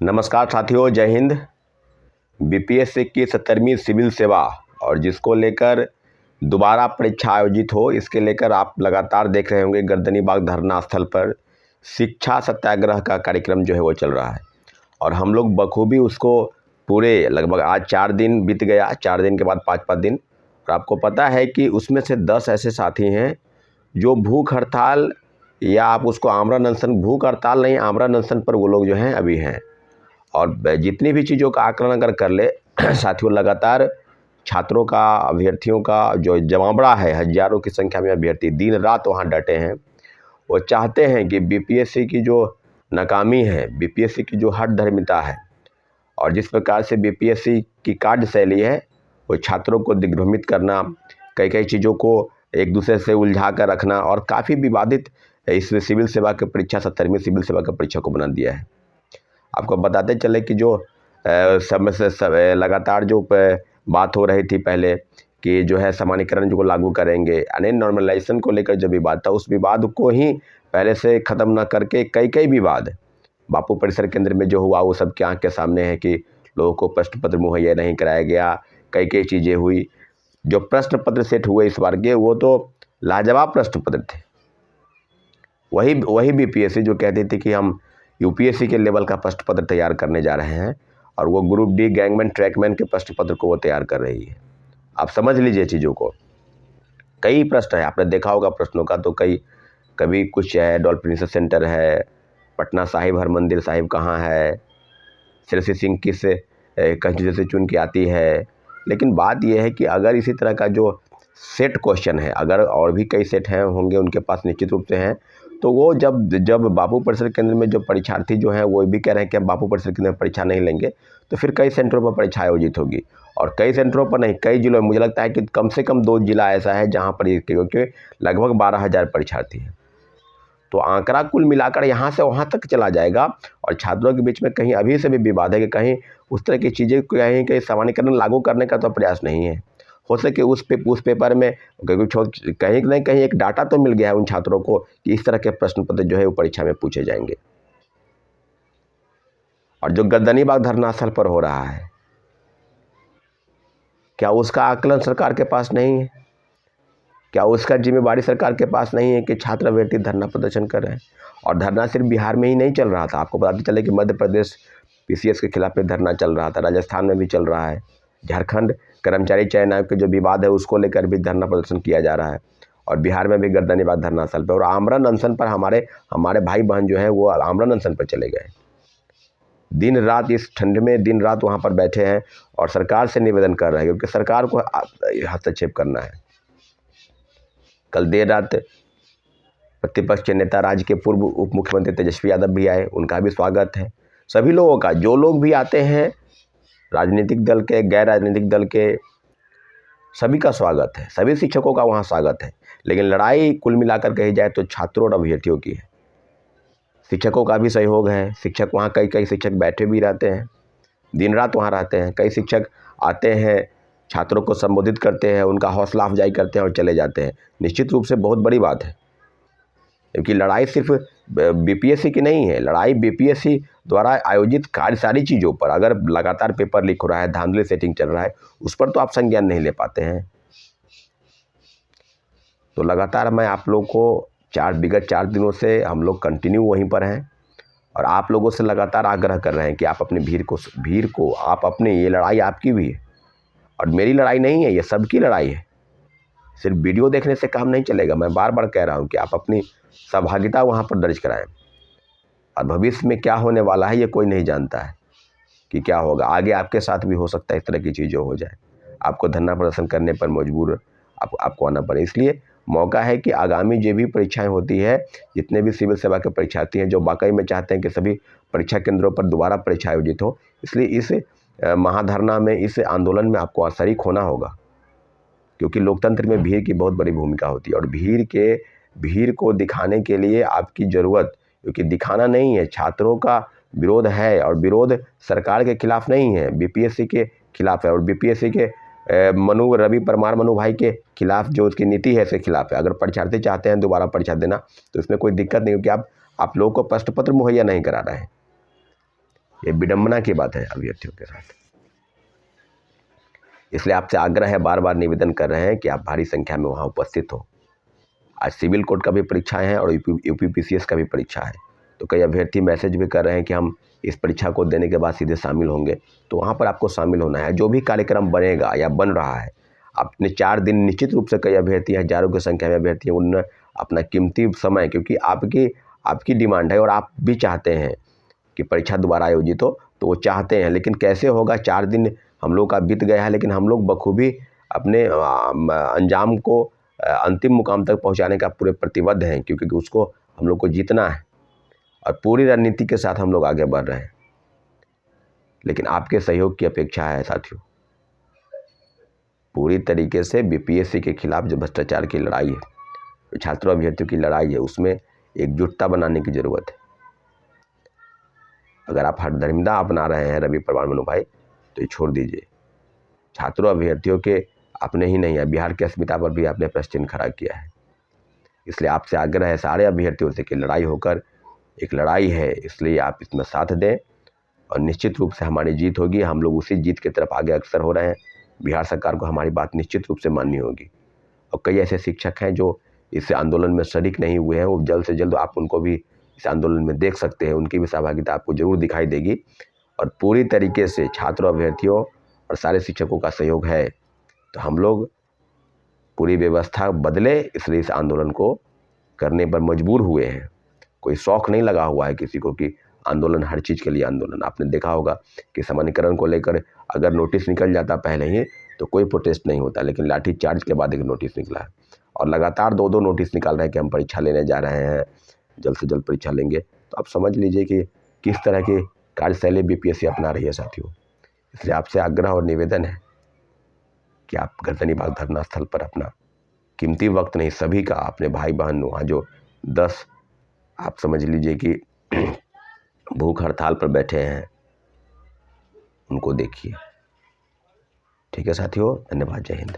नमस्कार साथियों, जय हिंद। बीपीएससी की 70वीं सिविल सेवा और जिसको लेकर दोबारा परीक्षा आयोजित हो, इसके लेकर आप लगातार देख रहे होंगे गर्दनीबाग धरना स्थल पर शिक्षा सत्याग्रह का कार्यक्रम जो है वो चल रहा है। और हम लोग बखूबी उसको पूरे लगभग आज 4 दिन बीत गया, 4 दिन के बाद 5-5 दिन। और आपको पता है कि उसमें से 10 ऐसे साथी हैं जो भूख हड़ताल या आप उसको आमरण अनशन, भूख हड़ताल नहीं आमरण अनशन पर वो लोग जो हैं अभी हैं। और जितनी भी चीज़ों का आकलन अगर कर ले साथियों, लगातार छात्रों का, अभ्यर्थियों का जो जमावड़ा है, हज़ारों की संख्या में अभ्यर्थी दिन रात वहाँ डटे हैं। वो चाहते हैं कि बीपीएससी की जो नाकामी है, बीपीएससी की जो हठधर्मिता है और जिस प्रकार से बीपीएससी की कार्यशैली है, वो छात्रों को दिग्भ्रमित करना, कई कई चीज़ों को एक दूसरे से उलझा कर रखना और काफ़ी विवादित इस सिविल सेवा की परीक्षा 70वीं सिविल सेवा की परीक्षा को बना दिया है। आपको बताते चले कि जो समय से लगातार जो बात हो रही थी पहले कि जो है सामान्यीकरण जो लागू करेंगे, यानी नॉर्मलाइजेशन को लेकर जो विवाद था, उस विवाद को ही पहले से ख़त्म न करके कई विवाद बापू परिसर केंद्र में जो हुआ वो सब की आँख के सामने है कि लोगों को प्रश्न पत्र मुहैया नहीं कराया गया, कई चीज़ें हुई। जो प्रश्न पत्र सेट हुए इस बार के, वो तो लाजवाब प्रश्न पत्र थे। वही बीपीएससी जो कहती थी कि हम यूपीएससी के लेवल का प्रश्न पत्र तैयार करने जा रहे हैं, और वो ग्रुप डी गैंगमैन ट्रैकमैन के प्रश्न पत्र को वो तैयार कर रही है। आप समझ लीजिए चीज़ों को। कई प्रश्न है, आपने देखा होगा प्रश्नों का तो कभी कुछ है, डॉल्फिन सेंटर है, पटना साहिब हरमंदिर साहिब कहाँ है, श्रेयसी सिंह किस कंस्टिट्यूंसी से चुन के आती है। लेकिन बात यह है कि अगर इसी तरह का जो सेट क्वेश्चन है, अगर और भी कई सेट हैं होंगे उनके पास निश्चित रूप से हैं, तो वो जब बापू परिसर केंद्र में जो परीक्षार्थी जो हैं वो भी कह रहे हैं कि हम बापू परिसर केंद्र में परीक्षा नहीं लेंगे, तो फिर कई सेंटरों पर परीक्षा आयोजित होगी। और कई सेंटरों पर नहीं, कई जिलों में मुझे लगता है कि कम से कम 2 जिला ऐसा है जहाँ पर क्योंकि लगभग 12,000 परीक्षार्थी हैं, तो आंकड़ा कुल मिलाकर यहाँ से वहाँ तक चला जाएगा। और छात्रों के बीच में कहीं अभी से भी विवाद है कि कहीं उस तरह की चीज़ें कहीं सामान्यीकरण लागू करने का तो प्रयास नहीं है। हो सके उस पेपर में कहीं ना कहीं एक डाटा तो मिल गया है उन छात्रों को कि इस तरह के प्रश्न पत्र जो है वो परीक्षा में पूछे जाएंगे। और जो गर्दनीबाग धरना स्थल पर हो रहा है, क्या उसका आकलन सरकार के पास नहीं है? क्या उसका जिम्मेवारी सरकार के पास नहीं है कि छात्र अभ्यर्थी धरना प्रदर्शन कर रहे हैं? और धरना सिर्फ बिहार में ही नहीं चल रहा था, आपको बताते चले कि मध्य प्रदेश पीसीएस के खिलाफ भी धरना चल रहा था, राजस्थान में भी चल रहा है, झारखंड कर्मचारी चयन आयोग के जो विवाद है उसको लेकर भी धरना प्रदर्शन किया जा रहा है, और बिहार में भी गर्दनीबाग धरना स्थल पर। और आमरण अनशन पर हमारे भाई बहन जो हैं वो आमरण अनशन पर चले गए, दिन रात इस ठंड में दिन रात वहाँ पर बैठे हैं और सरकार से निवेदन कर रहे हैं क्योंकि सरकार को हस्तक्षेप करना है। कल देर रात प्रतिपक्ष के नेता, राज्य के पूर्व उप मुख्यमंत्री तेजस्वी यादव भी आए, उनका भी स्वागत है। सभी लोगों का, जो लोग भी आते हैं, राजनीतिक दल के, गैर राजनीतिक दल के, सभी का स्वागत है, सभी शिक्षकों का वहाँ स्वागत है। लेकिन लड़ाई कुल मिलाकर कही जाए तो छात्रों और अभ्यर्थियों की है। शिक्षकों का भी सहयोग है, शिक्षक वहाँ कई शिक्षक बैठे भी रहते हैं, दिन रात वहाँ रहते हैं। कई शिक्षक आते हैं, छात्रों को संबोधित करते हैं, उनका हौसला अफजाई करते हैं और चले जाते हैं। निश्चित रूप से बहुत बड़ी बात है, क्योंकि लड़ाई सिर्फ बीपीएससी की नहीं है, लड़ाई बीपीएससी द्वारा आयोजित सारी चीज़ों पर। अगर लगातार पेपर लीक हो रहा है, धांधली सेटिंग चल रहा है, उस पर तो आप संज्ञान नहीं ले पाते हैं। तो लगातार मैं आप लोग को विगत 4 दिनों से हम लोग कंटिन्यू वहीं पर हैं और आप लोगों से लगातार आग्रह कर रहे हैं कि आप अपने भीड़ को आप अपने, ये लड़ाई आपकी भी है और मेरी लड़ाई नहीं है, ये सबकी लड़ाई है। सिर्फ वीडियो देखने से काम नहीं चलेगा। मैं बार बार कह रहा हूँ कि आप अपनी सहभागिता वहाँ पर दर्ज कराएं। और भविष्य में क्या होने वाला है ये कोई नहीं जानता है कि क्या होगा, आगे आपके साथ भी हो सकता है इस तरह की चीज़ें हो जाए, आपको धरना प्रदर्शन करने पर मजबूर आपको आना पड़े। इसलिए मौका है कि आगामी जो भी परीक्षाएं होती है, जितने भी सिविल सेवा के परीक्षार्थी हैं जो वाकई में चाहते हैं कि सभी परीक्षा केंद्रों पर दोबारा परीक्षा आयोजित हो, इसलिए इस महाधरना में, इस आंदोलन में आपको शरीक होना होगा, क्योंकि लोकतंत्र में भीड़ की बहुत बड़ी भूमिका होती है। और भीड़ को दिखाने के लिए आपकी ज़रूरत, क्योंकि दिखाना नहीं है, छात्रों का विरोध है और विरोध सरकार के खिलाफ नहीं है, बीपीएससी के खिलाफ है। और बीपीएससी के रवि परमार मनु भाई के खिलाफ जो उसकी नीति है इसके खिलाफ है। अगर परीक्षार्थी चाहते हैं दोबारा परीक्षा देना तो इसमें कोई दिक्कत नहीं, क्योंकि आप लोगों को प्रश्न पत्र मुहैया नहीं करा रहे हैं। ये विडंबना की बात है अभ्यर्थियों के साथ। इसलिए आपसे आग्रह है, बार बार निवेदन कर रहे हैं कि आप भारी संख्या में वहाँ उपस्थित हो। आज सिविल कोर्ट का भी परीक्षाएं हैं और यूपीपीसीएस का भी परीक्षा है। तो कई अभ्यर्थी मैसेज भी कर रहे हैं कि हम इस परीक्षा को देने के बाद सीधे शामिल होंगे। तो वहाँ पर आपको शामिल होना है। जो भी कार्यक्रम बनेगा या बन रहा है, आपने 4 दिन निश्चित रूप से, कई अभ्यर्थी हजारों की संख्या में अभ्यर्थी हैं, उन्होंने अपना कीमती समय, क्योंकि आपकी डिमांड है और आप भी चाहते हैं कि परीक्षा दोबारा आयोजित हो, तो वो चाहते हैं। लेकिन कैसे होगा? 4 दिन हम लोग का बीत गया है, लेकिन हम लोग बखूबी अपने अंजाम को अंतिम मुकाम तक पहुंचाने का पूरे प्रतिबद्ध हैं, क्योंकि उसको हम लोग को जीतना है और पूरी रणनीति के साथ हम लोग आगे बढ़ रहे हैं। लेकिन आपके सहयोग की अपेक्षा है साथियों। पूरी तरीके से बीपीएससी के खिलाफ जो भ्रष्टाचार की लड़ाई है, जो छात्रों अभ्यर्थियों की लड़ाई है, उसमें एकजुटता बनाने की ज़रूरत है। अगर आप हठधर्मिता अपना रहे हैं रवि परवार मनु भाई, तो ये छोड़ दीजिए। छात्रों अभ्यर्थियों के अपने ही नहीं है, बिहार की अस्मिता पर भी आपने प्रश्न चिन्ह खड़ा किया है। इसलिए आपसे आग्रह है सारे अभ्यर्थियों से कि लड़ाई होकर एक लड़ाई है, इसलिए आप इसमें साथ दें और निश्चित रूप से हमारी जीत होगी। हम लोग उसी जीत की तरफ आगे अग्रसर हो रहे हैं। बिहार सरकार को हमारी बात निश्चित रूप से माननी होगी। और कई ऐसे शिक्षक हैं जो इस आंदोलन में शरीक नहीं हुए हैं, वो जल्द से जल्द आप उनको भी इस आंदोलन में देख सकते हैं। उनकी भी सहभागिता आपको जरूर दिखाई देगी। और पूरी तरीके से छात्रों अभ्यर्थियों और सारे शिक्षकों का सहयोग है, तो हम लोग पूरी व्यवस्था बदले, इसलिए इस आंदोलन को करने पर मजबूर हुए हैं। कोई शौक नहीं लगा हुआ है किसी को कि आंदोलन हर चीज़ के लिए आंदोलन। आपने देखा होगा कि सामान्यकरण को लेकर अगर नोटिस निकल जाता पहले ही, तो कोई प्रोटेस्ट नहीं होता, लेकिन लाठी चार्ज के बाद एक नोटिस निकला है और लगातार 2-2 नोटिस निकाल रहे हैं कि हम परीक्षा लेने जा रहे हैं, जल्द से जल्द परीक्षा लेंगे। तो आप समझ लीजिए कि किस तरह की कार्यशैली बीपीएससी अपना रही है साथियों। इसलिए आपसे आग्रह और निवेदन है कि आप गर्दनीबाग धरना स्थल पर अपना कीमती वक्त नहीं, सभी का, अपने भाई बहन वहाँ जो 10 आप समझ लीजिए कि भूख हड़ताल पर बैठे हैं, उनको देखिए। ठीक है साथियों, धन्यवाद, जय हिंद।